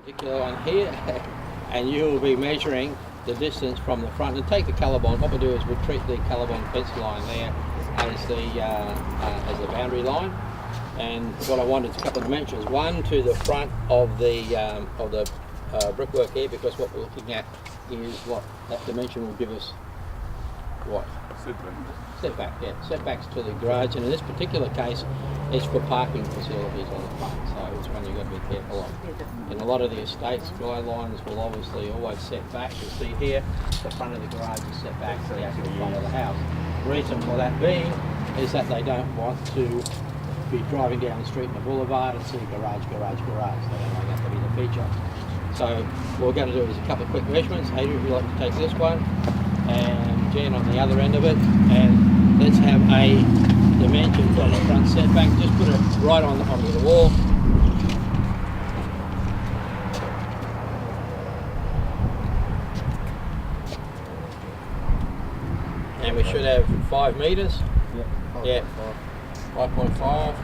Particular one here, and you will be measuring the distance from the front. And take the colorbond. What we'll do is we'll treat the colorbond fence line there as the boundary line. And what I want is a couple of dimensions. One to the front of the brickwork here, because what we're looking at is what that dimension will give us. What? Setback, yeah. Setbacks to the garage, and in this particular case, it's for parking facilities on the front, so it's one you've got to be careful of. In a lot of the estates, guidelines will obviously always set back. You'll see here, the front of the garage is set back to the actual front of the house. The reason for that being is that they don't want to be driving down the street in the boulevard and see garage. They don't want that to be the feature. So what we're going to do is a couple of quick measurements. Adrian, if you'd like to take this one, and Jen on the other end of it, and let's have a dimension from the front setback. Just put it right onto the wall. And we should have 5 metres. Yeah. 5.5.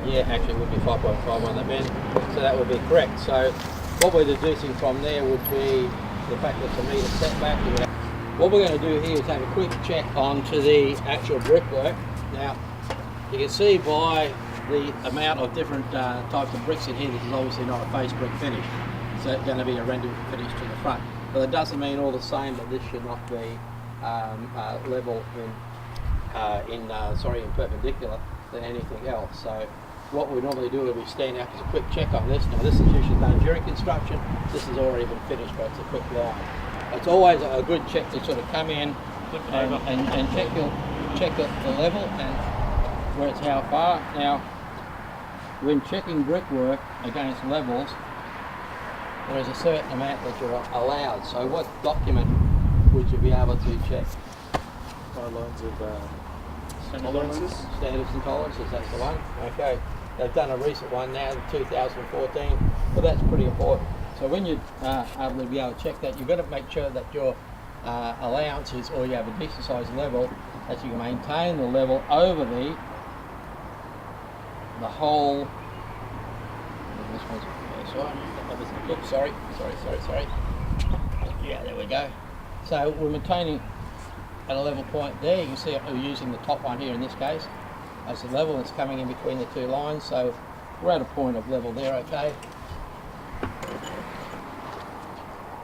Yeah, actually it would be 5.5 on the bend. So that would be correct. So what we're deducing from there would be the fact that it's a metre setback. What we're going to do here is have a quick check onto the actual brickwork. Now, you can see by the amount of different types of bricks in here, this is obviously not a face brick finish. So it's going to be a rendered finish to the front. But it doesn't mean all the same that this should not be level in perpendicular than anything else. So what we normally do is we stand out as a quick check on this. Now this is usually done during construction. This has already been finished, but it's a quick line. It's always a good check to sort of come in and check the level and where it's how far. Now, when checking brickwork against levels, there is a certain amount that you're allowed. So what document would you be able to check? Guidelines of tolerances? Standards and tolerances, that's the one. Okay, they've done a recent one now, 2014, but that's pretty important. So when you're able to be able to check that, you've got to make sure that your allowance is, or you have a decent sized level, that you can maintain the level over the whole. This one's, oops, sorry. Yeah, there we go. So we're maintaining at a level point there. You can see we're using the top one here in this case as the level that's coming in between the two lines. So we're at a point of level there, okay?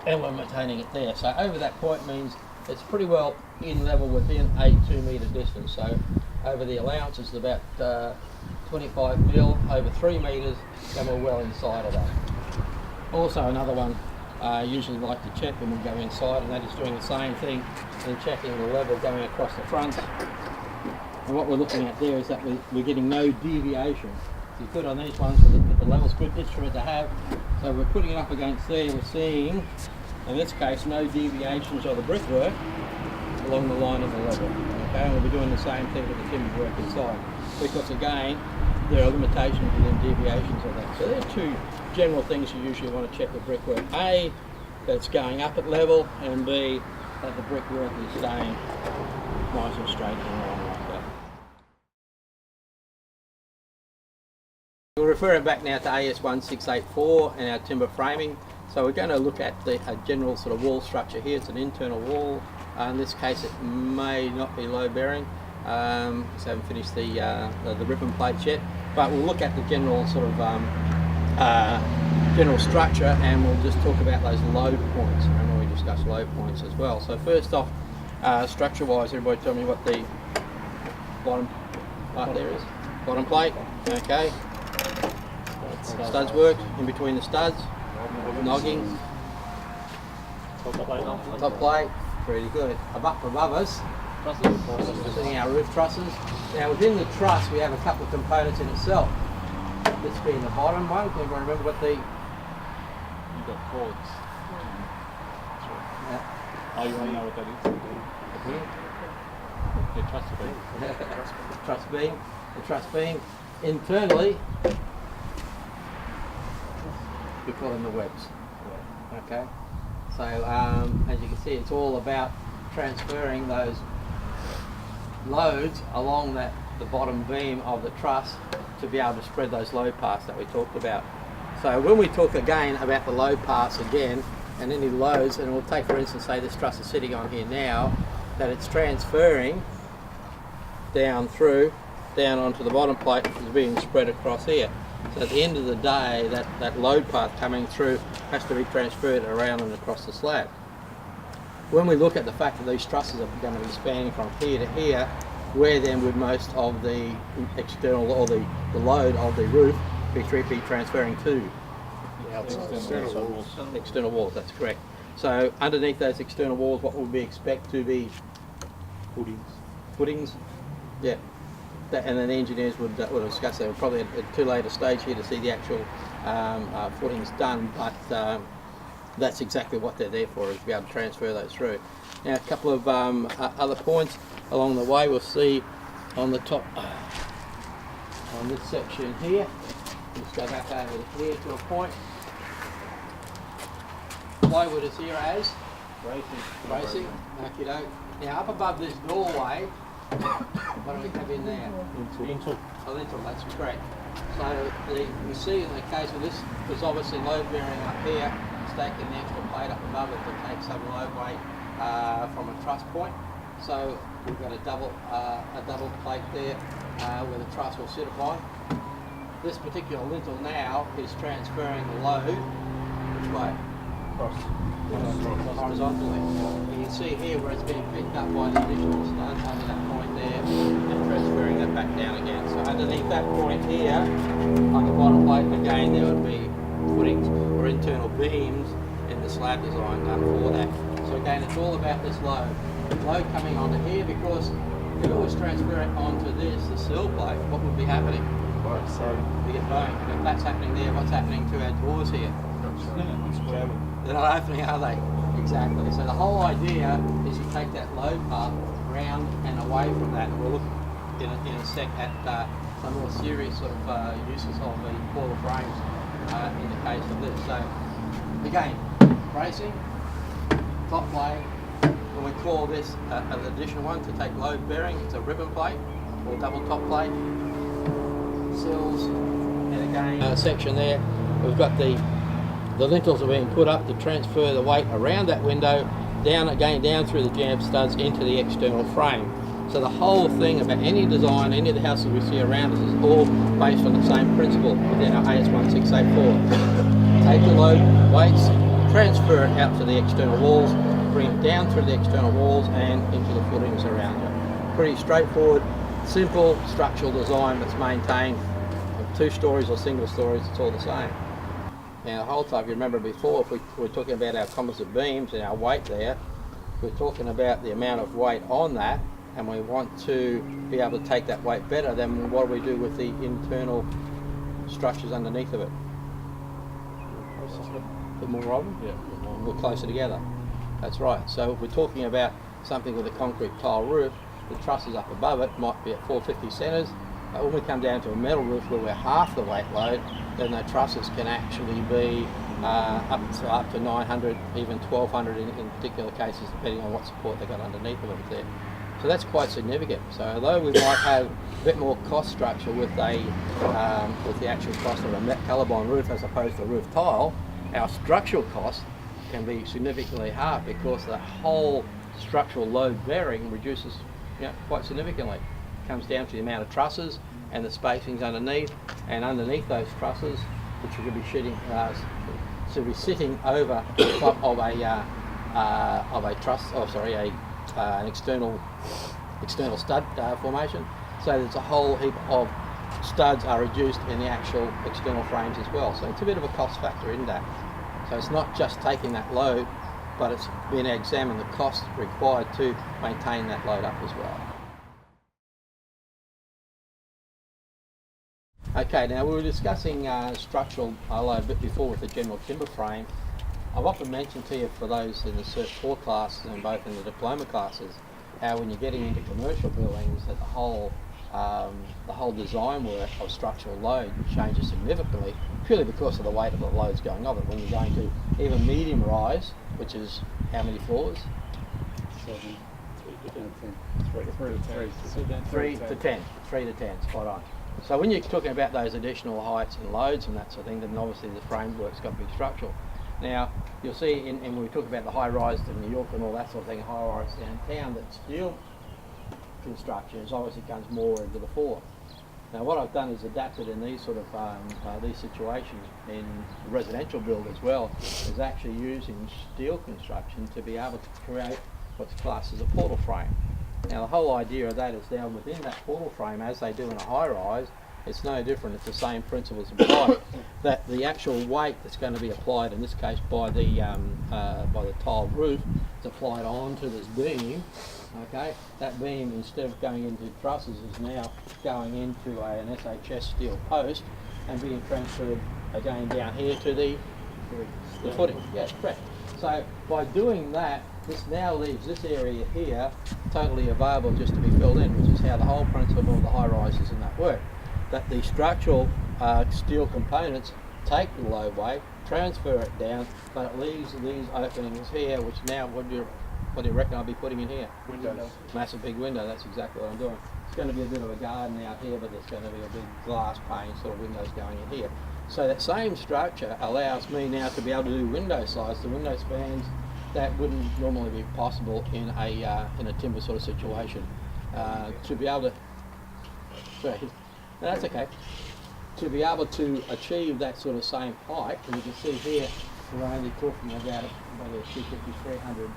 And we're maintaining it there. So over that point means it's pretty well in level within a 2 metre distance. So over the allowance is about 25 mil, over 3 metres, and we're well inside of that. Also another one I usually like to check when we go inside, and that is doing the same thing and checking the level going across the front. And what we're looking at there is that we're getting no deviation. So you put on these ones so that the level's a good instrument to have. So we're putting it up against there, we're seeing, in this case, no deviations of the brickwork along the line of the level. Okay, and we'll be doing the same thing with the timber work inside. Because again, there are limitations within deviations of that. So there are two general things you usually want to check with brickwork. A, that it's going up at level, and B, that the brickwork is staying nice and straight and long like that. We'll refer it back now to AS1684 and our timber framing. So we're going to look at a general sort of wall structure here. It's an internal wall. In this case it may not be load bearing, because I haven't finished the ribbon plates yet. But we'll look at the general sort of general structure, and we'll just talk about those load points. And we discuss load points as well. So first off, structure wise, everybody tell me what the bottom part there is. Bottom plate, okay. Studs work in between the studs. Nogging. Top plate. Pretty good. Above us, sitting our roof trusses. Now within the truss we have a couple of components in itself. This being the bottom one. Can everyone remember what the... You've got cords. Yeah. Oh, you want to know what that is? The truss beam. The truss beam. Internally, we call them the webs. Okay. So as you can see, it's all about transferring those loads along the bottom beam of the truss to be able to spread those load paths that we talked about. So when we talk again about the load paths again, and any loads, and we'll take for instance, say this truss is sitting on here now, that it's transferring down onto the bottom plate, which is being spread across here. So at the end of the day, that load path coming through has to be transferred around and across the slab. When we look at the fact that these trusses are going to be spanning from here to here, where then would most of the external or the load of the roof be transferring to? External walls, that's correct. So underneath those external walls, what would we expect to be? Footings? Yeah. And then the engineers would discuss that. We're probably at too late a stage here to see the actual footings done, but that's exactly what they're there for, is to be able to transfer those through. Now a couple of other points along the way, we'll see on the top, on this section here, let's go back over here to a point. Plywood is here as? Bracing. Okay, now up above this doorway, what do we have in there? Lintel. A lintel, that's correct. So you see in the case of this, there's obviously load bearing up here, staking the extra plate up above it to take some load weight from a truss point. So we've got a double plate there where the truss will sit upon. This particular lintel now is transferring the load, which way? Horizontally. You can see here where it's being picked up by the additional studs under that point there and transferring that back down again. So underneath that point here, on the bottom plate, again there would be footings or internal beams in the slab design done for that. So again, it's all about this load. Load coming onto here, because if it was transferring onto this, the sill plate, what would be happening? We get bone. If that's happening there, what's happening to our doors here? They're not opening, are they? Exactly. So the whole idea is you take that load path round and away from that, and we'll look in a sec at some more serious sort of uses of the coil frames in the case of this. So again, bracing, top plate, and we call this an additional one to take load bearing. It's a ribbon plate or double top plate, sills, and again section there. We've got the lintels are being put up to transfer the weight around that window, down through the jam studs into the external frame. So the whole thing about any design, any of the houses we see around us, is all based on the same principle within our AS1684. Take the load weights, transfer it out to the external walls, bring it down through the external walls and into the footings around it. Pretty straightforward, simple structural design that's maintained. 2 stories or single stories, it's all the same. Now the whole time, if you remember before, if we're talking about our composite beams and our weight there, we're talking about the amount of weight on that, and we want to be able to take that weight better, then what do we do with the internal structures underneath of it? Put more of them? Yeah. We're closer together. That's right. So if we're talking about something with a concrete tile roof, the trusses up above it might be at 450 centres. When we come down to a metal roof where we're half the weight load, then the trusses can actually be up to 900, even 1200 in particular cases, depending on what support they've got underneath of them there. So that's quite significant. So although we might have a bit more cost structure with the actual cost of a Met Colorbond roof as opposed to a roof tile, our structural cost can be significantly half, because the whole structural load bearing reduces quite significantly. It comes down to the amount of trusses and the spacings underneath, and underneath those trusses, which are going to be sitting over the top of a truss, an external stud formation. So there's a whole heap of studs are reduced in the actual external frames as well. So it's a bit of a cost factor in that. So it's not just taking that load, but it's being examined the cost required to maintain that load up as well. Okay, now we were discussing structural load a bit before with the general timber frame. I've often mentioned to you, for those in the Cert 4 classes and both in the diploma classes, how when you're getting into commercial buildings, that the whole design work of structural load changes significantly, purely because of the weight of the loads going on it. When you're going to even medium rise, which is how many floors? 3 to 10, spot on. So when you're talking about those additional heights and loads and that sort of thing, then obviously the framework's got to be structural. Now, you'll see, and when we talk about the high-rise in New York and all that sort of thing, high-rise downtown, that steel construction is obviously comes more into the fore. Now, what I've done is adapted in these sort of these situations in residential build as well, is actually using steel construction to be able to create what's classed as a portal frame. Now, the whole idea of that is down within that portal frame, as they do in a high-rise, it's no different. It's the same principles applied. That the actual weight that's going to be applied, in this case by the tiled roof, is applied onto this beam. Okay, that beam, instead of going into trusses, is now going into an SHS steel post and being transferred again down here to the footing. Yes, correct. So by doing that, this now leaves this area here totally available just to be filled in, which is how the whole principle of the high rises and that work. That the structural steel components take the low weight, transfer it down, but it leaves these openings here, which now, what do you reckon I'll be putting in here? Windows. Massive big window, that's exactly what I'm doing. It's going to be a bit of a garden out here, but there's going to be a big glass pane sort of windows going in here. So that same structure allows me now to be able to do window size, the window spans that wouldn't normally be possible in a timber sort of situation. To be able to, sorry, no, that's okay. To be able to achieve that sort of same height, and you can see here we're only talking about a 250, 300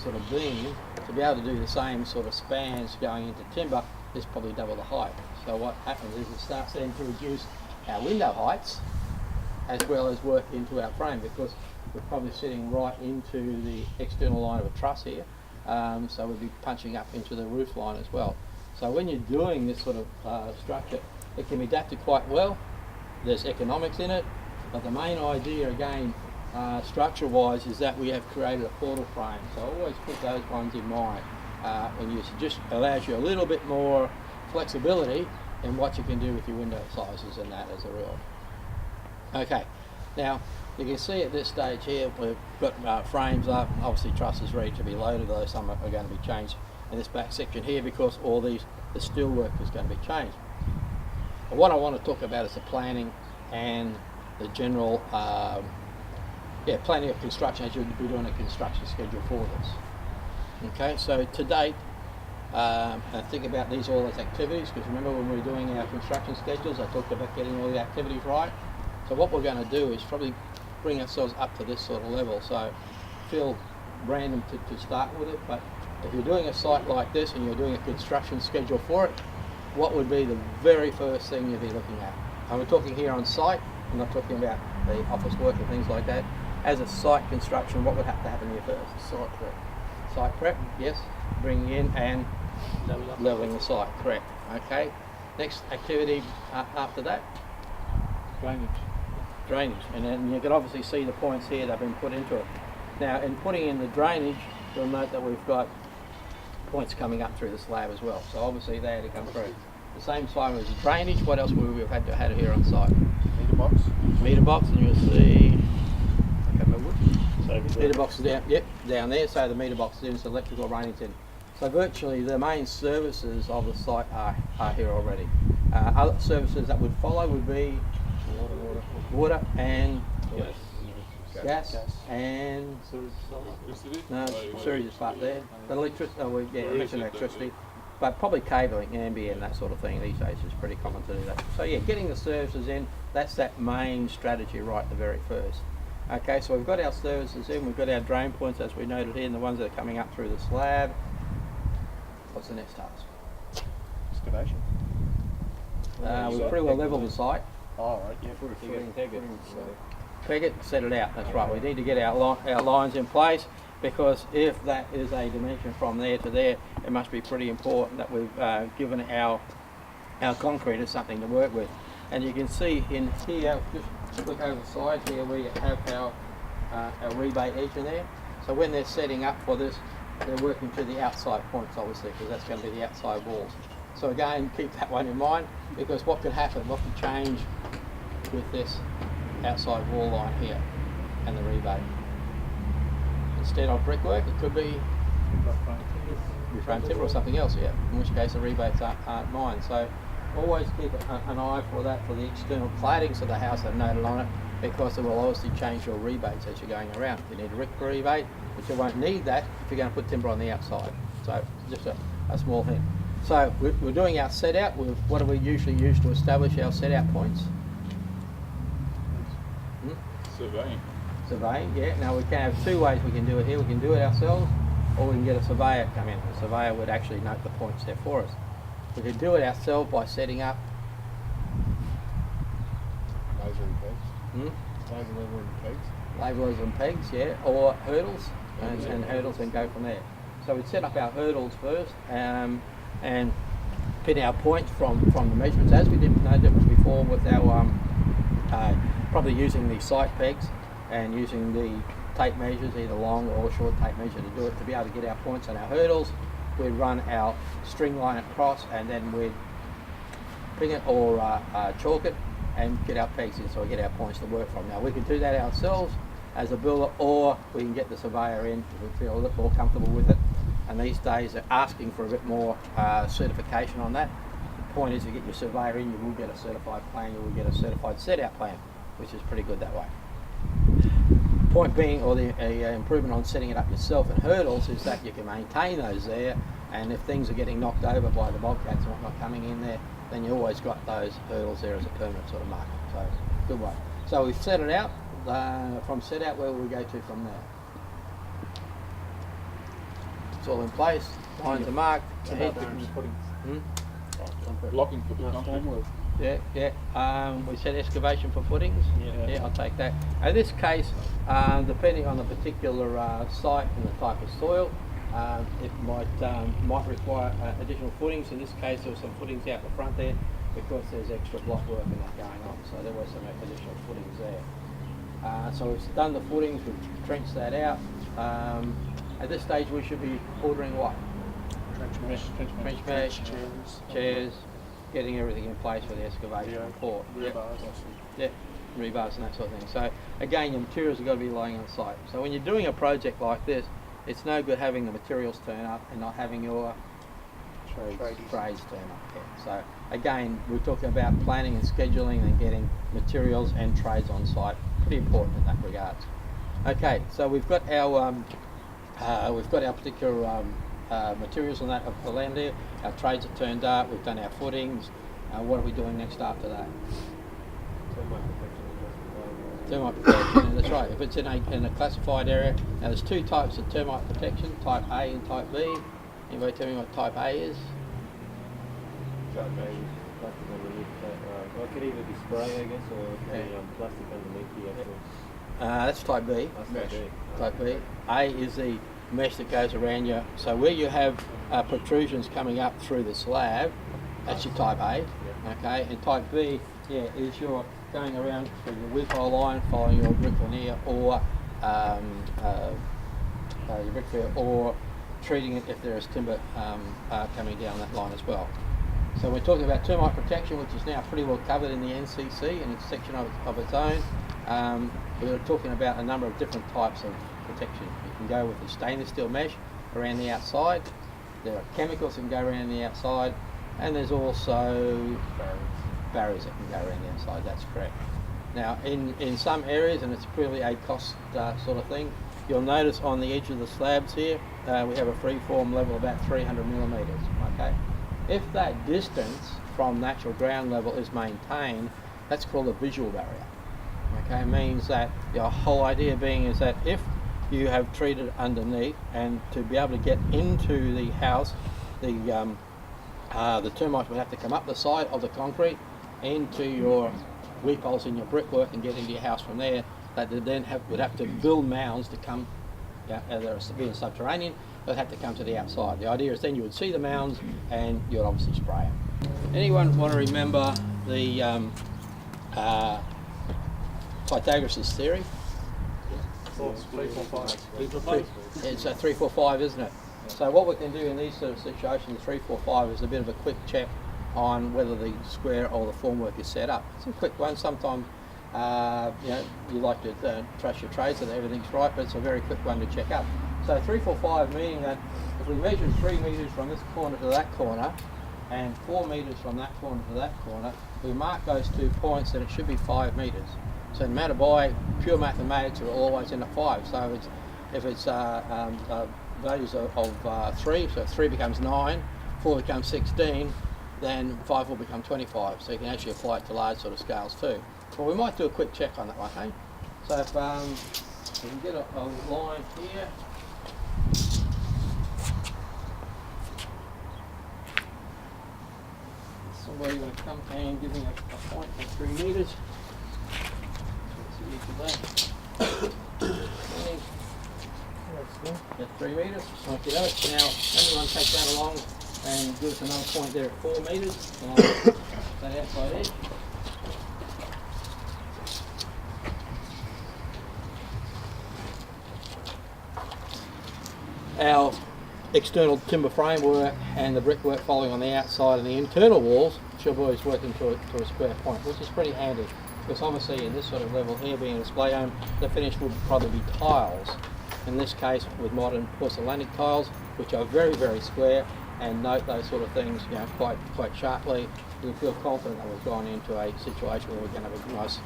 sort of beam. To be able to do the same sort of spans going into timber is probably double the height. So what happens is it starts then to reduce our window heights as well as work into our frame, because we're probably sitting right into the external line of a truss here, so we'll be punching up into the roof line as well. So when you're doing this sort of structure, it can be adapted quite well. There's economics in it, but the main idea again, structure-wise, is that we have created a portal frame. So always put those ones in mind when you just allows you a little bit more flexibility in what you can do with your window sizes and that as a rule. Okay, now you can see at this stage here we've got frames up, obviously trusses ready to be loaded, though some are going to be changed in this back section here because all the steel work is going to be changed. But what I want to talk about is the planning and the general planning of construction as you'd be doing a construction schedule for this. Okay, so to date, and think about these all as activities, because remember when we were doing our construction schedules, I talked about getting all the activities right. So what we're going to do is probably bring ourselves up to this sort of level. So feel random to start with it, but if you're doing a site like this and you're doing a construction schedule for it, what would be the very first thing you'd be looking at? And we're talking here on site, I'm not talking about the office work and things like that. As a site construction, what would have to happen here first? Site prep. Site prep, yes. Bringing in and leveling the site, correct. Okay. Next activity after that? Drainage. And then you can obviously see the points here that have been put into it. Now, in putting in the drainage, you'll note that we've got points coming up through the slab as well. So obviously they had to come through. The same time as the drainage, what else would we have had to have here on site? Meter box. Meter box, and you'll see So meter box is down there, so the meter box is in, so electrical rating's in. So virtually the main services of the site are here already. Other services that would follow would be water and gas and sewage is part there. But electricity, but probably cabling, ambient, that sort of thing these days is pretty common to do that. So yeah, getting the services in, that's that main strategy right at the very first. Okay, so we've got our services in, we've got our drain points as we noted here, and the ones that are coming up through the slab. What's the next task? excavation. We've pretty well leveled the site. Oh, right, yeah. Peg it, set it out, that's right. We need to get our lines in place, because if that is a dimension from there to there, it must be pretty important that we've given our concrete as something to work with. And you can see in here, just look over the side here, we have our rebate edge in there. So when they're setting up for this, they're working to the outside points, obviously, because that's going to be the outside walls. So again, keep that one in mind, because what could happen, what could change with this outside wall line here and the rebate. Instead of brickwork, it could be frame timber or something else, yeah, in which case the rebates aren't mine. So always keep an eye for that for the external claddings of the house that are noted on it, because it will obviously change your rebates as you're going around. You need a RIC rebate, but you won't need that if you're going to put timber on the outside. So just a small hint. So we're doing our set out. What do we usually use to establish our set out points? Surveying. Surveying, yeah. Now we can have two ways we can do it here. We can do it ourselves, or we can get a surveyor come in. The surveyor would actually note the points there for us. We can do it ourselves by setting up Laser and pegs. Laser level and pegs. labellers and pegs, yeah, or hurdles, and hurdles, and go from there. So we'd set up our hurdles first, and pin our points from the measurements, as we did no difference before with our probably using the site pegs and using the tape measures, either long or short tape measure, to do it, to be able to get our points on our hurdles. We'd run our string line across, and then we'd ping it or chalk it and get our pegs in, so we get our points to work from. Now we can do that ourselves as a builder, or we can get the surveyor in if we feel a little more comfortable with it. And these days they're asking for a bit more certification on that. The point is, you get your surveyor in, you will get a certified plan, you will get a certified set out plan, which is pretty good that way. Point being, or the improvement on setting it up yourself and hurdles, is that you can maintain those there, and if things are getting knocked over by the bobcats and whatnot coming in there, then you always got those hurdles there as a permanent sort of marker. So good way. So we've set it out. From set out, where will we go to from there? It's all in place. Lines are marked. Blocking for the concrete. Yeah. We said excavation for footings. Yeah. I'll take that. In this case, depending on the particular site and the type of soil, it might require additional footings. In this case, there were some footings out the front there because there's extra block work and that going on. So there were some additional footings there. So we've done the footings. We've trenched that out. At this stage, we should be ordering what? Trench mesh, chairs, getting everything in place for the excavation report. Rebars. Yeah, rebars and that sort of thing. So again, your materials have got to be lying on site. So when you're doing a project like this, it's no good having the materials turn up and not having your trades turn up. Yeah. So again, we're talking about planning and scheduling and getting materials and trades on site. Pretty important in that regards. Okay, so we've got our particular materials on that of the land there. Our trades are turned up. We've done our footings. What are we doing next after that? Termite protection. That's right. If it's in a classified area, now there's two types of termite protection: Type A and Type B. Anybody tell me what Type A is? Type A is plastic underneath. Well, it could either be spray, I guess, or plastic underneath the actual. That's Type B. That's Type B. Type B. A is the mesh that goes around you. So where you have protrusions coming up through the slab, that's your Type A. Yeah. Okay, and Type B, is your going around through your weep hole line, following your brick veneer, or your brick veneer, or treating it if there is timber coming down that line as well. So we're talking about termite protection, which is now pretty well covered in the NCC and it's a section of its own. We're talking about a number of different types of protection. You can go with the stainless steel mesh around the outside. There are chemicals that can go around the outside, and there's also barriers that can go around the outside. That's correct. Now, in some areas, and it's purely a cost sort of thing, you'll notice on the edge of the slabs here, we have a free-form level about 300 millimetres. Okay, if that distance from natural ground level is maintained, that's called a visual barrier. Okay, it means that the whole idea being is that if you have treated underneath, and to be able to get into the house, the termites would have to come up the side of the concrete into your weep holes in your brickwork and get into your house from there. That they then would have to build mounds to come. They're being subterranean, they'd have to come to the outside. The idea is then you would see the mounds and you would obviously spray them. Anyone want to remember the Pythagoras' theory? It's a 3, 4, 5, isn't it? So what we can do in these sort of situations, 3, 4, 5, is a bit of a quick check on whether the square or the formwork is set up. It's a quick one. Sometimes you like to trust your trades that everything's right, but it's a very quick one to check up. So 3, 4, 5, meaning that if we measure 3 metres from this corner to that corner, and 4 metres from that corner to that corner, we mark those 2 points, then it should be 5 metres. So no matter by pure mathematics, we're always in a 5. So if it's values of 3, so 3 becomes 9, 4 becomes 16, then 5 will become 25. So you can actually apply it to large sort of scales too. But we might do a quick check on that one, hey? So if we can get a line here. Somebody going to come and give me a point at 3 metres. Let's see each of that. At 3 metres. Okay, now anyone take that along and give us another point there at 4 metres. That outside edge. Our external timber framework and the brickwork following on the outside and the internal walls should always work into a square point, which is pretty handy, because obviously in this sort of level here, being a display home, the finish would probably be tiles. In this case, with modern porcelainic tiles, which are very, very square, and note those sort of things, you know, quite sharply. We feel confident that we've gone into a situation where we're going to have a nice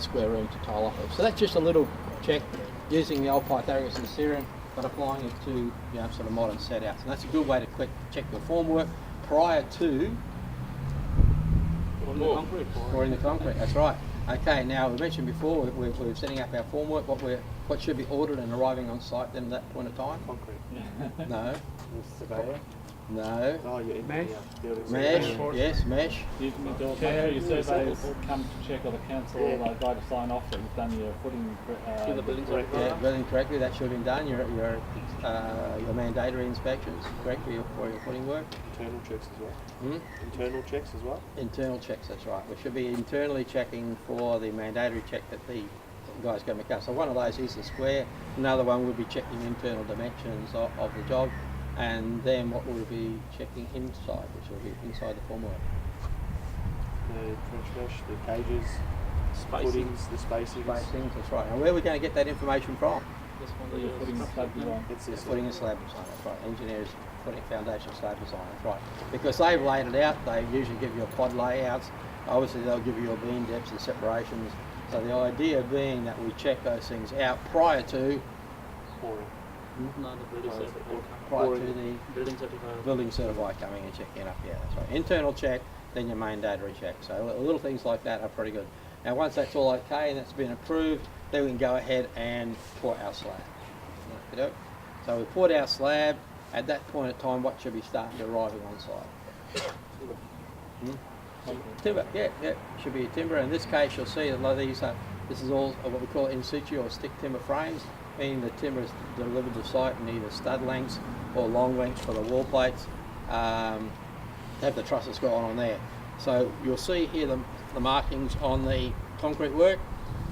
square room to tile off of. So that's just a little check using the old Pythagoras and Syrian, but applying it to, you know, sort of modern setouts. And that's a good way to check your formwork prior to pouring the concrete. That's right. Okay, now we mentioned before we're setting up our formwork. What should be ordered and arriving on site then at that point of time? Concrete. No. Surveyor. No. Oh, yeah. Mesh? Mesh. Yes, mesh. You make sure your surveyors come to check, or the council guy to sign off that you've done your footing. the building correctly. Yeah, building correctly. That should have been done. Your mandatory inspections, correct, for your footing work. Internal checks as well. Internal checks as well. Internal checks. That's right. We should be internally checking for the mandatory check that the guy's going to make up. So one of those is the square. Another one would be checking internal dimensions of the job. And then what will be checking inside, which will be inside the formwork. The trench mesh, the cages, footings, the spacings. Spacings, that's right. And where are we going to get that information from? This one, your footing slab design. It's this Footing and slab design, that's right. Engineers putting foundation slab design, that's right. Because they've laid it out, they usually give you a pod layouts. Obviously they'll give you your beam depths and separations. So the idea being that we check those things out prior to pouring. No, the building certificate. prior to the Building certificate. building certified coming and checking it up. Yeah, that's right. Internal check, then your mandatory check. So little things like that are pretty good. Now once that's all okay and that's been approved, then we can go ahead and pour our slab. Okay. So we poured our slab. At that point in time, what should be starting to arriving on site? Timber, yeah, should be a timber. In this case, you'll see a lot of these this is all what we call in situ or stick timber frames, meaning the timber is delivered to site in either stud lengths or long lengths for the wall plates. Have the trusses going on there. So you'll see here the markings on the concrete work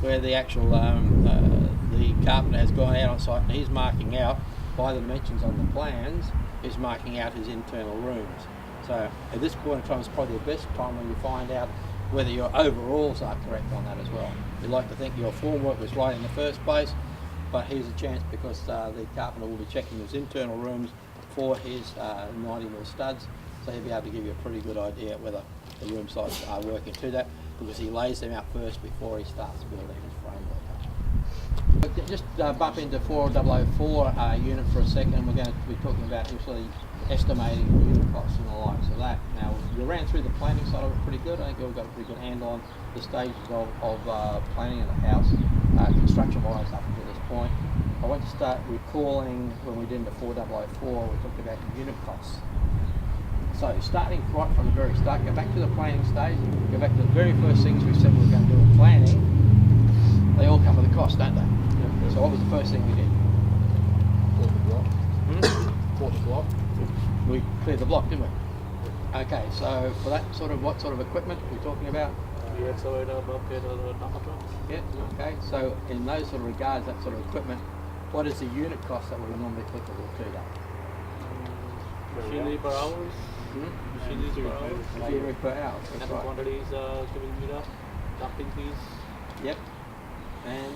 where the actual the carpenter has gone out on site and he's marking out by the dimensions on the plans, he's marking out his internal rooms. So at this point in time is probably the best time when you find out whether your overalls are correct on that as well. You'd like to think your formwork was right in the first place, but here's a chance because the carpenter will be checking his internal rooms for his 90mm studs, so he'll be able to give you a pretty good idea whether the room sizes are working to that, because he lays them out first before he starts building his framework. Just bump into 4004 unit for a second. We're going to be talking about actually estimating unit costs and the likes of that. Now, we ran through the planning side of it pretty good. I think we've got a pretty good handle on the stages of planning of the house, construction-wise up to this point. I want to start recalling when we did the 4004, we talked about unit costs. So starting right from the very start, go back to the planning stage, go back to the very first things we said we were going to do in planning. They all come with a cost, don't they? Yeah. So what was the first thing we did? Clear the block. Clear the block. We cleared the block, didn't we? Okay, so for that what sort of equipment are we talking about? We excavator, bucket, or dumper trucks. Yeah, okay. So in those sort of regards, that sort of equipment, what is the unit cost that would be normally applicable to that? Machinery per hours. Machinery per hours. Machinery per hour, And that's the right. quantities cubic meter, dumping fees. Yep. And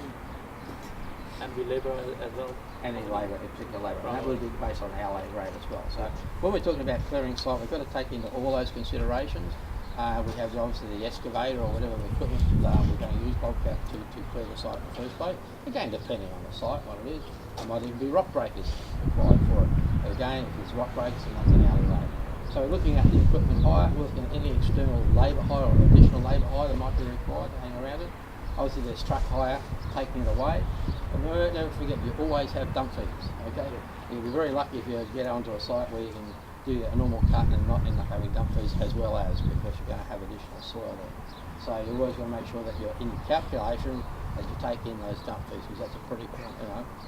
And we labor as well. And in labour, in particular labour, and that would be based on hourly rate as well. So when we're talking about clearing site, we've got to take into all those considerations. We have obviously the excavator or whatever equipment we're going to use, Bobcat, to clear the site in the first place. Again, depending on the site, what it is, there might even be rock breakers required for it. But again, if there's rock breaks, then that's an hourly rate. So we're looking at the equipment hire, we're looking at any external labour hire or additional labour hire that might be required to hang around it. Obviously there's truck hire, taking it away. And never forget, you always have dump feeders, okay? You'll be very lucky if you get onto a site where you can do a normal cut and not end up having dump feeders as well as, because you're going to have additional soil there. So you always want to make sure that you're in your calculation as you take in those dump feeds, because that's a pretty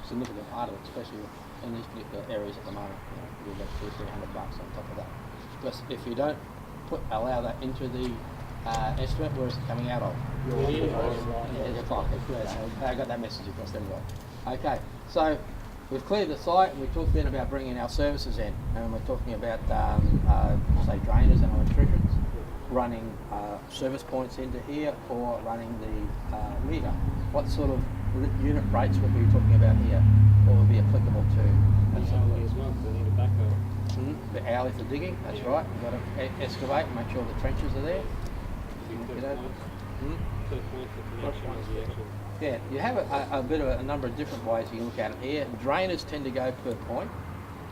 significant part of it, especially in these particular areas at the moment. You'll get $200-300 on top of that. Because if you don't allow that into the estimate, where is it coming out of? Your pocket. I got that message across everybody. Okay, so we've cleared the site, and we talked then about bringing our services in, and we're talking about say drainers and electricians, running service points into here, or running the meter. What sort of unit rates would we be talking about here? What would be applicable to? Hourly as well, so they need a backhoe. The hourly for digging, that's right. You've got to excavate and make sure the trenches are there. Yeah, you have a bit of a number of different ways you can look at it here. Drainers tend to go per point,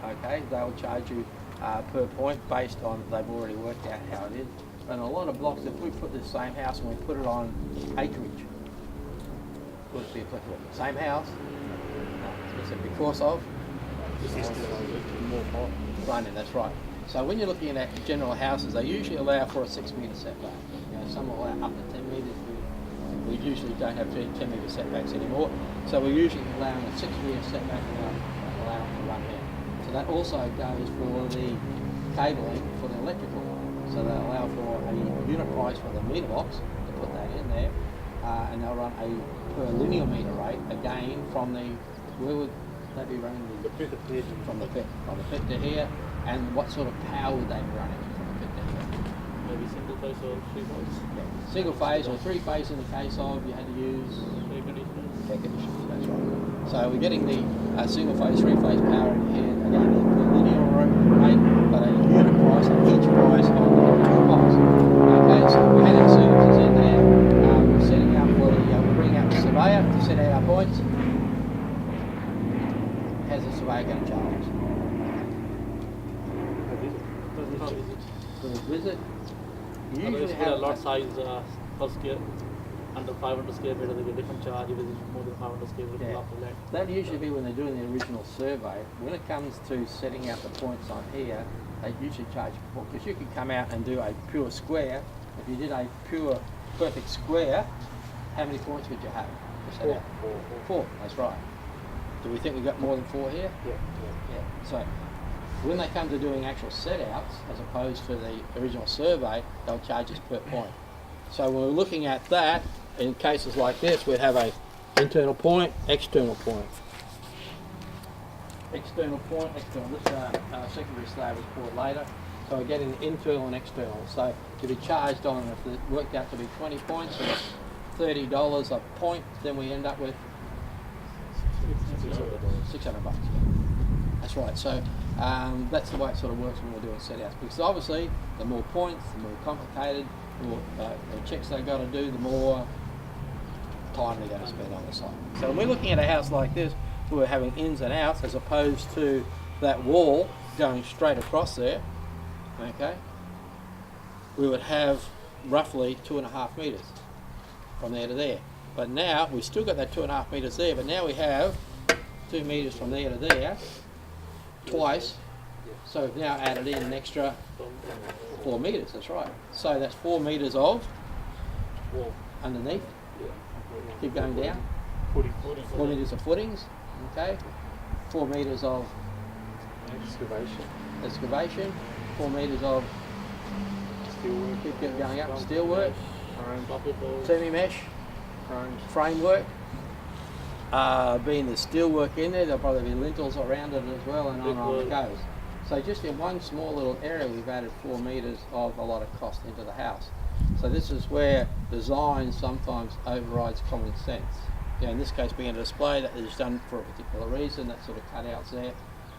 okay? They'll charge you per point based on, they've already worked out how it is. And a lot of blocks, if we put this same house and we put it on acreage, would it be applicable? Same house, is it because of? More running, that's right. So when you're looking at general houses, they usually allow for a 6 metre setback. Some will allow up to 10 metres. We usually don't have 10 metre setbacks anymore. So we're usually allowing a 6 metre setback and allowing to run here. So that also goes for the cabling for the electrical. So they allow for a unit price for the meter box to put that in there, and they'll run a per linear meter rate again from the, where would they be running the pit? From the pit to here, and what sort of power would they be running from the pit to here? Maybe single phase or 3 phase. Yeah. Single phase or 3 phase in the case of you had to use Air conditioners. air conditioners, that's right. So we're getting the single phase, 3 phase power in here, again, per linear rate, but a unit price at each price on the electrical box. Okay, so we had our services in there. We're setting up for the, we're bringing out the surveyor to set out our points. How's the surveyor going to charge us? For the visit? You Otherwise, usually for a have lot size per square, under 500 square meter, there's a different charge. If it's more than 500 square meter, Yeah. after that. That'd usually be when they're doing the original survey. When it comes to setting out the points on here, they usually charge more, because you could come out and do a pure square. If you did a pure perfect square, how many points would you have? to set out? Four, that's right. Do we think we've got more than 4 here? Yeah. Yeah. So when they come to doing actual set outs, as opposed to the original survey, they'll charge us per point. So when we're looking at that, in cases like this, we'd have a internal point, external point. External point, external. This secondary slab is poured later. So we're getting internal and external. So to be charged on, if it worked out to be 20 points and it's $30 a point, then we end up with $600 bucks. That's right. So that's the way it sort of works when we're doing set outs. Because obviously, the more points, the more complicated, the more the checks they've got to do, the more time they're going to spend on the site. So when we're looking at a house like this, we're having ins and outs as opposed to that wall going straight across there. Okay, we would have roughly 2.5 meters from there to there. But now we've still got that 2.5 meters there, but now we have 2 meters from there to there, twice. So we've now added in an extra 4 meters, that's right. So that's 4 meters of wall underneath. Keep going down. 4 meters of footings, okay. 4 meters of excavation. 4 meters of Steelwork. keep going up. Steelwork, Profit semi-mesh, framework. Being the steelwork in there, there'll probably be lintels around it as well, and on it goes. So just in one small little area, we've added 4 meters of a lot of cost into the house. So this is where design sometimes overrides common sense. in this case being a display that is done for a particular reason, that sort of cutouts there.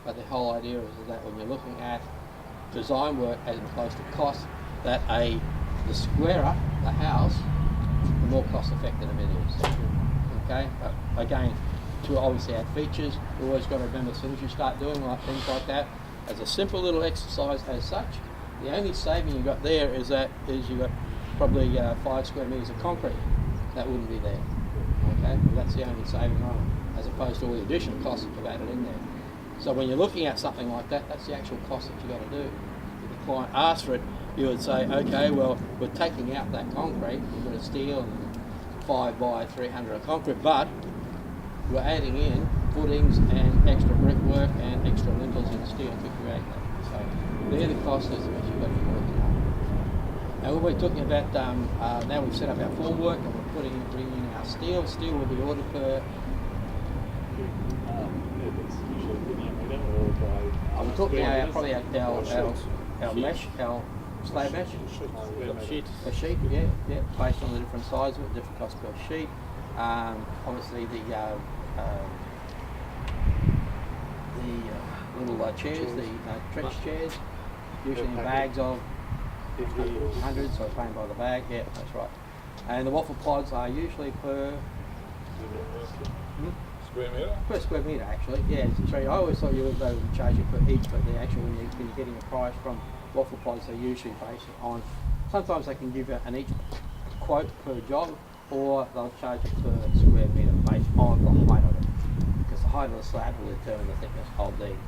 But the whole idea is that when you're looking at design work as opposed to cost, that the squarer the house, the more cost effective it is. Okay, but again, to obviously add features, you always got to remember as soon as you start doing things like that, as a simple little exercise as such, the only saving you got there is you got probably 5 square metres of concrete. That wouldn't be there. Okay, well, that's the only saving on it, as opposed to all the additional costs that you've added in there. So when you're looking at something like that, that's the actual cost that you got to do. If the client asks for it, you would say, okay, well, we're taking out that concrete, we've got a steel and 5 by 300 of concrete, but we're adding in footings and extra brickwork and extra lintels and steel to create that. So they're the costs that you've got to be working on. Now we're talking about, now we've set up our formwork and we're bringing in our steel. Steel will be ordered per, It's usually linear meter or by. I'm talking about probably our mesh, our slab mesh. Sheet. A sheet, yeah, based on the different size of it, different cost per sheet. Obviously the little chairs, the trench chairs, usually in bags of 50, 100, so paying by the bag, yeah, that's right. And the waffle pods are usually per Square metre? per square metre actually, yeah. So I always thought you would charge you per each, but they actually, when you're getting a price from waffle pods, they usually base it on, sometimes they can give you an each quote per job, or they'll charge you per square metre based on the height of it, because the height of the slab will determine the thickness of the thing.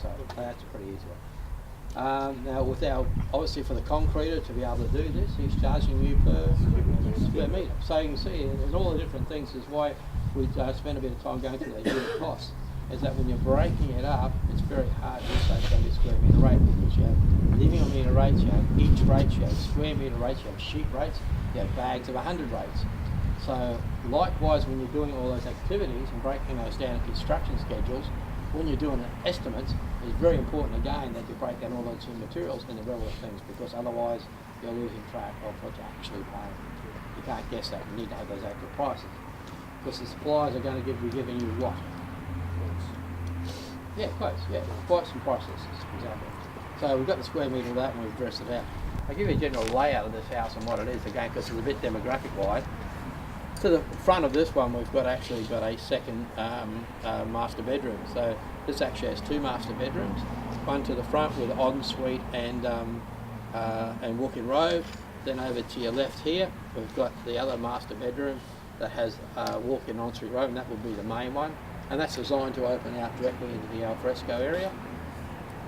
So that's a pretty easy one. Now with our, obviously for the concreter to be able to do this, he's charging you per square metre. So you can see there's all the different things, is why we spend a bit of time going through the unit costs, is that when you're breaking it up, it's very hard to say it's going to be a square metre rate, because you have linear metre rates, you have each rates, you have square metre rates, you have sheet rates, you have bags of 100 rates. So likewise, when you're doing all those activities and breaking those down in construction schedules, when you're doing the estimates, it's very important again that you break down all those materials and the relevant things, because otherwise you're losing track of what you're actually paying. You can't guess that. You need to have those actual prices, because the suppliers are going to be giving you what? Yeah, quotes. Yeah, quotes and prices, for example. So we've got the square metre of that, and we've addressed it out. I'll give you a general layout of this house and what it is again, because it's a bit demographic wide. To the front of this one, we've actually got a second master bedroom. So this actually has 2 master bedrooms. One to the front with an ensuite and walk-in robe. Then over to your left here, we've got the other master bedroom that has a walk-in ensuite robe, and that will be the main one. And that's designed to open out directly into the alfresco area.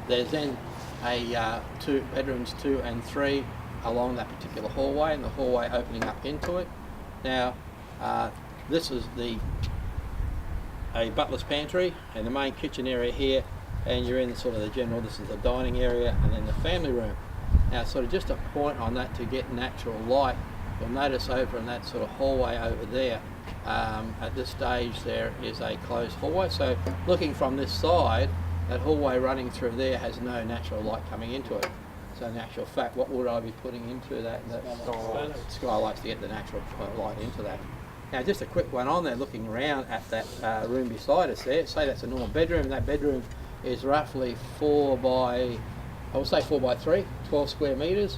There's then a 2 bedrooms 2 and 3 along that particular hallway, and the hallway opening up into it. Now, this is a butler's pantry and the main kitchen area here, and you're in sort of the general, this is the dining area and then the family room. Now sort of just a point on that to get natural light, you'll notice over in that sort of hallway over there, at this stage there is a closed hallway, so looking from this side, that hallway running through there has no natural light coming into it. So in actual fact, what would I be putting into that? Skylights to get the natural light into that. Now just a quick one on there, looking around at that room beside us there, say that's a normal bedroom, and that bedroom is roughly 4 by 3, 12 square metres.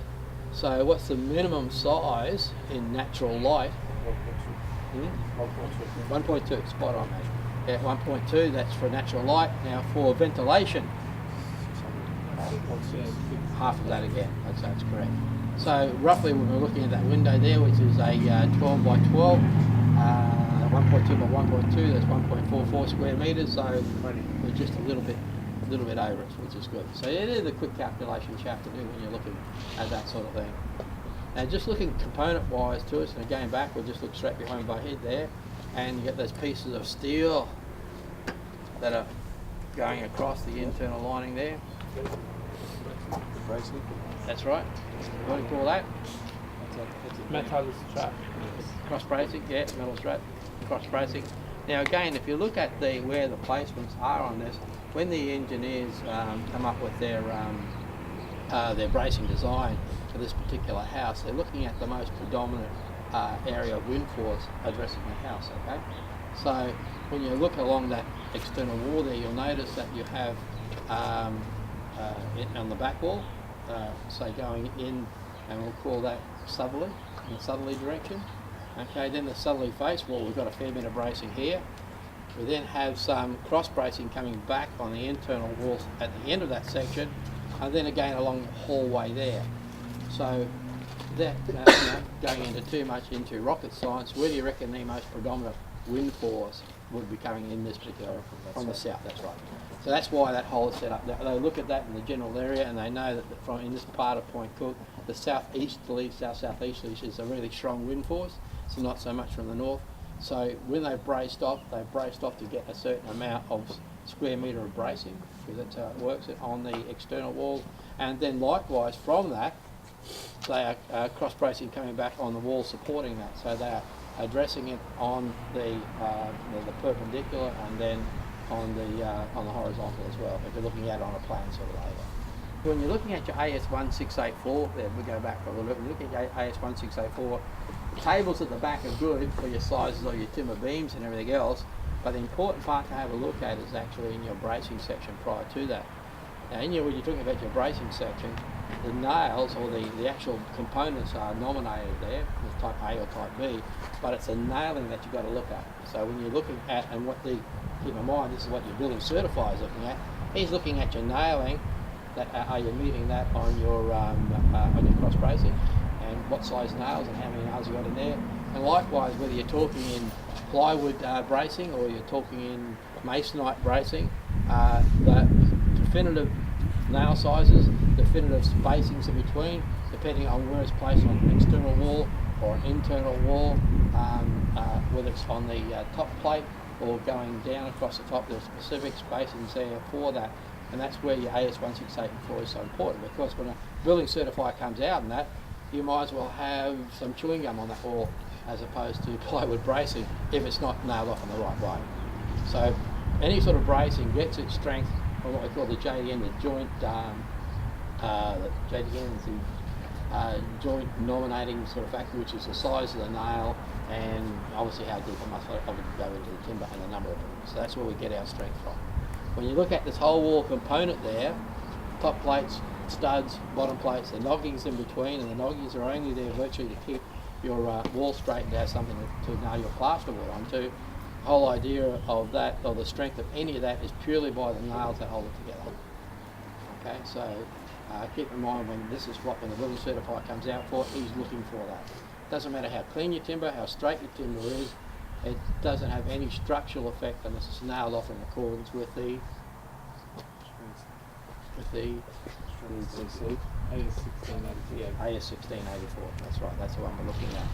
So what's the minimum size in natural light? 1.2, spot on mate. Yeah, 1.2, that's for natural light. Now for ventilation, half of that again, that's correct. So roughly when we're looking at that window there, which is a 12 by 12, 1.2 by 1.2, that's 1.44 square metres, so we're just a little bit over it, which is good. So yeah, they're the quick calculations you have to do when you're looking at that sort of thing. Now just looking component wise to us, and again back, we'll just look straight behind my head there, and you get those pieces of steel that are going across the internal lining there. Bracing? That's right. What do you call that? Metal strap. Cross bracing, yeah, metal strap, cross bracing. Now again, if you look at where the placements are on this, when the engineers come up with their bracing design for this particular house, they're looking at the most predominant area of wind force addressing the house, okay? So when you look along that external wall there, you'll notice that you have on the back wall, so going in, and we'll call that southerly, in the southerly direction. Okay, then the southerly face wall, we've got a fair bit of bracing here. We then have some cross bracing coming back on the internal walls at the end of that section, and then again along the hallway there. So that, going into too much into rocket science, where do you reckon the most predominant wind force would be coming in this particular, from the south? That's right. So that's why that hole is set up. They look at that in the general area, and they know that from in this part of Point Cook, the southeasterly, south-southeasterly is a really strong wind force. So not so much from the north. So when they've braced off to get a certain amount of square metre of bracing, because that's how it works on the external walls. And then likewise from that, they are cross bracing coming back on the wall supporting that. So they are addressing it on the perpendicular and then on the horizontal as well, if you're looking at it on a plan sort of layout. When you're looking at your AS1684, there we go back for a little bit. When you're looking at your AS1684, the tables at the back are good for your sizes of your timber beams and everything else, but the important part to have a look at is actually in your bracing section prior to that. Now when you're talking about your bracing section, the nails or the actual components are nominated there, as type A or type B, but it's the nailing that you've got to look at. So when you're looking at, and keep in mind, this is what your building certifier is looking at, he's looking at your nailing, are you meeting that on your cross bracing, and what size nails and how many nails you got in there. And likewise, whether you're talking in plywood bracing or you're talking in masonite bracing, the definitive nail sizes, definitive spacings in between, depending on where it's placed on an external wall or an internal wall, whether it's on the top plate or going down across the top, there's specific spacings there for that. And that's where your AS1684 is so important, because when a building certifier comes out and that, you might as well have some chewing gum on that wall as opposed to plywood bracing if it's not nailed off in the right way. So any sort of bracing gets its strength from what we call the JDN, the joint, the JDN is the joint nominating sort of factor, which is the size of the nail and obviously how deep it must obviously go into the timber and the number of them. So that's where we get our strength from. When you look at this whole wall component there, top plates, studs, bottom plates, the noggings in between, and the noggings are only there virtually to keep your wall straight and have something to nail your plasterboard onto. The whole idea of that, or the strength of any of that, is purely by the nails that hold it together. Okay, so keep in mind when the building certifier comes out for, he's looking for that. Doesn't matter how clean your timber, how straight your timber is, it doesn't have any structural effect unless it's nailed off in accordance with the AS1684. That's right, that's the one we're looking at.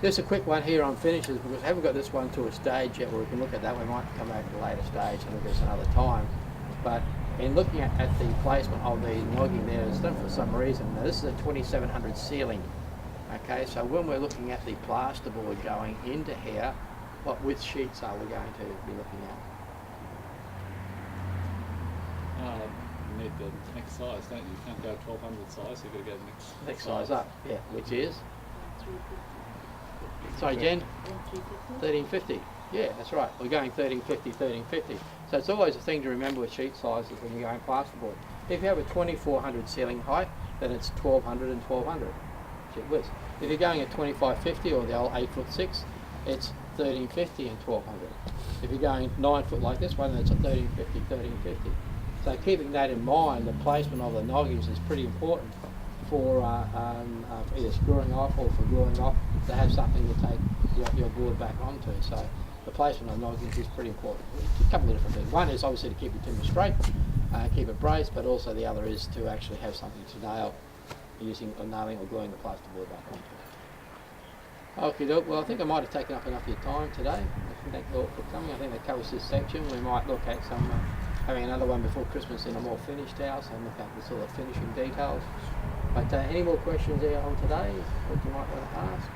Just a quick one here on finishes, because we haven't got this one to a stage yet where we can look at that. We might come back at a later stage and look at this another time. But in looking at the placement of the nogging there, it's done for some reason. Now this is a 2700 ceiling. Okay, so when we're looking at the plasterboard going into here, what width sheets are we going to be looking at? You need the next size, don't you? You can't go 1200 size, you've got to go the Next size up, yeah, which is? Sorry, Jen? 1350. Yeah, that's right. We're going 1350, 1350. So it's always a thing to remember with sheet sizes when you're going plasterboard. If you have a 2400 ceiling height, then it's 1200 and 1200. Width. If you're going at 2550 or the old 8'6", it's 1350 and 1200. If you're going 9 foot like this one, then it's a 1350, 1350. So keeping that in mind, the placement of the noggings is pretty important for either screwing off or for gluing off, to have something to take your board back onto. So the placement of noggings is pretty important. A couple of different things. One is obviously to keep your timber straight, keep it braced, but also the other is to actually have something to nail using or nailing or gluing the plasterboard back onto. Okay, well, I think I might have taken up enough of your time today. Thank you all for coming. I think that covers this section. We might look at some having another one before Christmas in a more finished house and look at the sort of finishing details. But any more questions there on today? What you might want to ask?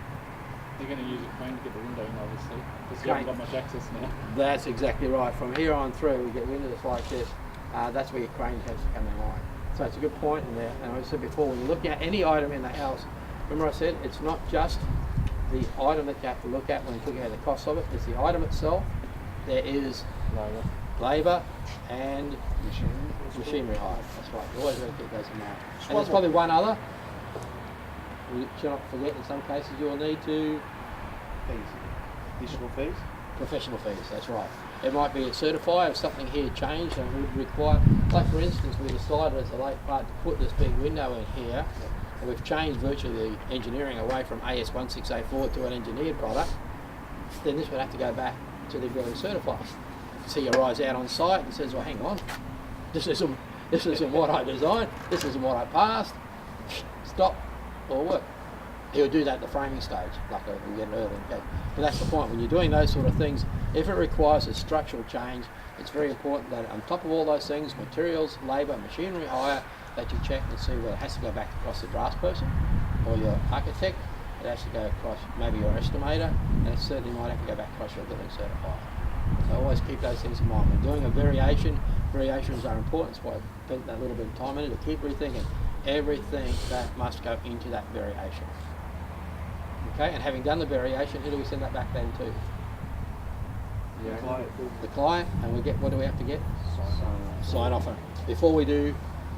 You're going to use a crane to get the window in, obviously, because you haven't got much access now. That's exactly right. From here on through, we get windows like this. That's where your crane has to come in line. So it's a good point in there. And I said before, when you're looking at any item in the house, remember I said it's not just the item that you have to look at when you're looking at the cost of it is the item itself. There is labour and machinery hire. That's right. You always got to keep those in mind. And there's probably one other. You should not forget, in some cases you'll need to Additional fees? professional fees. That's right. It might be a certifier if something here changed and would require, like for instance, we decided as a late part to put this big window in here, and we've changed virtually the engineering away from AS1684 to an engineered product. Then this would have to go back to the building certifier. So you rise out on site and says, well, hang on, this isn't what I designed, this isn't what I passed. Stop all work. He'll do that at the framing stage, like we get early. Okay. But that's the point. When you're doing those sort of things, if it requires a structural change, it's very important that on top of all those things, materials, labour, machinery hire, that you check and see whether it has to go back across the draftsperson or your architect. It has to go across maybe your estimator, and it certainly might have to go back across your building certifier. So always keep those things in mind. When doing a variation, variations are important. That's why I spent that little bit of time in it to keep rethinking everything that must go into that variation. Okay, and having done the variation, who do we send that back then to? The client, and we get, what do we have to get? Sign off on it. Before we do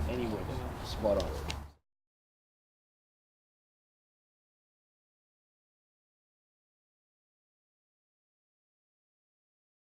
any work. Spot on.